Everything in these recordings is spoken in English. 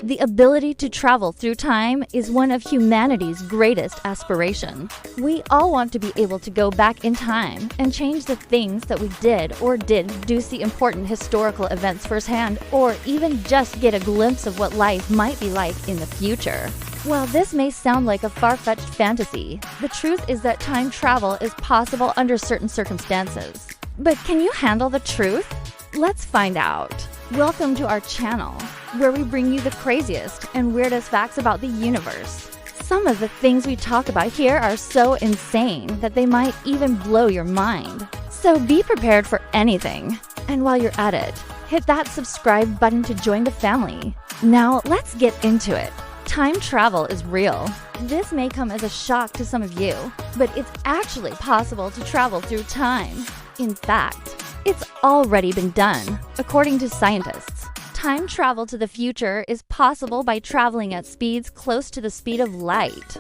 The ability to travel through time is one of humanity's greatest aspirations. We all want to be able to go back in time and change the things that we did or didn't do, see important historical events firsthand, or even just get a glimpse of what life might be like in the future. While this may sound like a far-fetched fantasy, the truth is that time travel is possible under certain circumstances. But can you handle the truth? Let's find out. Welcome to our channel, where we bring you the craziest and weirdest facts about the universe. Some of the things we talk about here are so insane that they might even blow your mind. So be prepared for anything. And while you're at it, hit that subscribe button to join the family. Now let's get into it. Time travel is real. This may come as a shock to some of you, but it's actually possible to travel through time. In fact, it's already been done, according to scientists. Time travel to the future is possible by traveling at speeds close to the speed of light.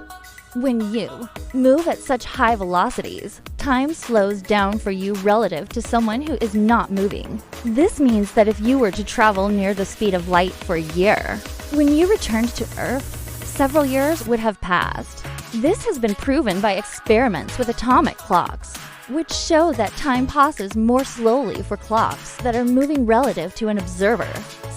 When you move at such high velocities, time slows down for you relative to someone who is not moving. This means that if you were to travel near the speed of light for a year, when you returned to Earth, several years would have passed. This has been proven by experiments with atomic clocks, which show that time passes more slowly for clocks that are moving relative to an observer.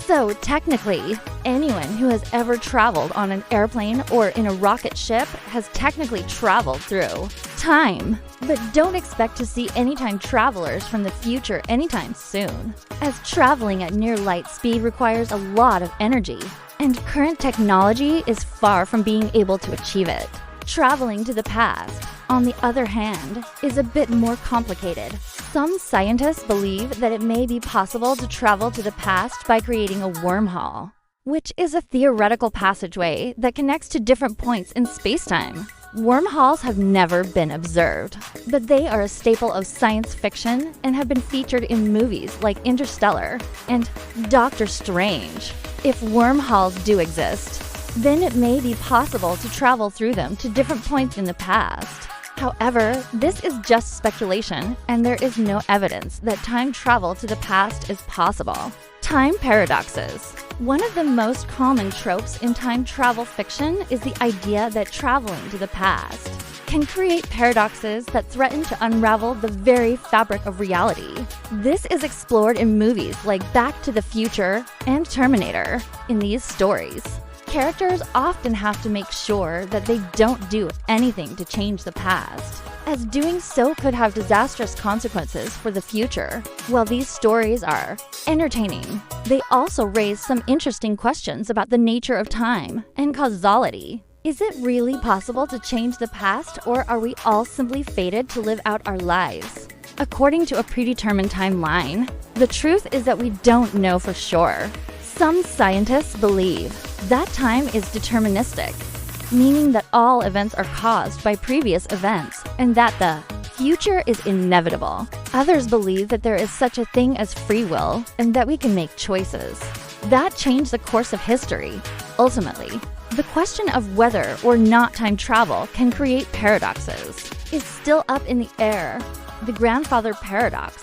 So technically, anyone who has ever traveled on an airplane or in a rocket ship has technically traveled through time. But don't expect to see any time travelers from the future anytime soon, as traveling at near light speed requires a lot of energy, and current technology is far from being able to achieve it. Traveling to the past, on the other hand, is a bit more complicated. Some scientists believe that it may be possible to travel to the past by creating a wormhole, which is a theoretical passageway that connects to different points in space-time. Wormholes have never been observed, but they are a staple of science fiction and have been featured in movies like Interstellar and Doctor Strange. If wormholes do exist, then it may be possible to travel through them to different points in the past. However, this is just speculation, and there is no evidence that time travel to the past is possible. Time paradoxes. One of the most common tropes in time travel fiction is the idea that traveling to the past can create paradoxes that threaten to unravel the very fabric of reality. This is explored in movies like Back to the Future and Terminator. In these stories, characters often have to make sure that they don't do anything to change the past, as doing so could have disastrous consequences for the future. While these stories are entertaining, they also raise some interesting questions about the nature of time and causality. Is it really possible to change the past, or are we all simply fated to live out our lives according to a predetermined timeline? The truth is that we don't know for sure. Some scientists believe that time is deterministic, meaning that all events are caused by previous events and that the future is inevitable. Others believe that there is such a thing as free will and that we can make choices that change the course of history. Ultimately, the question of whether or not time travel can create paradoxes is still up in the air. The grandfather paradox.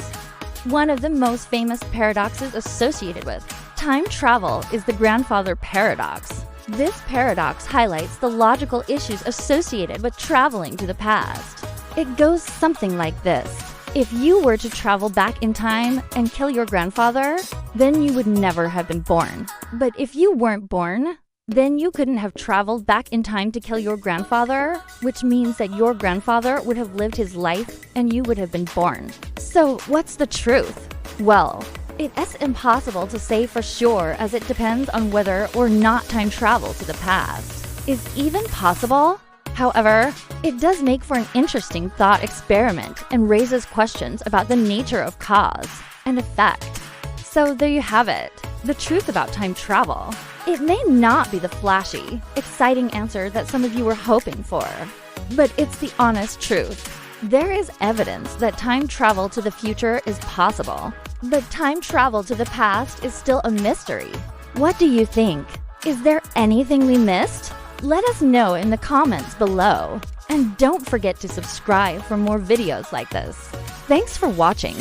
One of the most famous paradoxes associated with time travel is the grandfather paradox. This paradox highlights the logical issues associated with traveling to the past. It goes something like this. If you were to travel back in time and kill your grandfather, then you would never have been born. But if you weren't born, then you couldn't have traveled back in time to kill your grandfather, which means that your grandfather would have lived his life and you would have been born. So what's the truth? Well, it's impossible to say for sure, as it depends on whether or not time travel to the past is even possible. However, it does make for an interesting thought experiment and raises questions about the nature of cause and effect. So there you have it, the truth about time travel. It may not be the flashy, exciting answer that some of you were hoping for, but it's the honest truth. There is evidence that time travel to the future is possible, but time travel to the past is still a mystery. What do you think? Is there anything we missed? Let us know in the comments below. And don't forget to subscribe for more videos like this. Thanks for watching.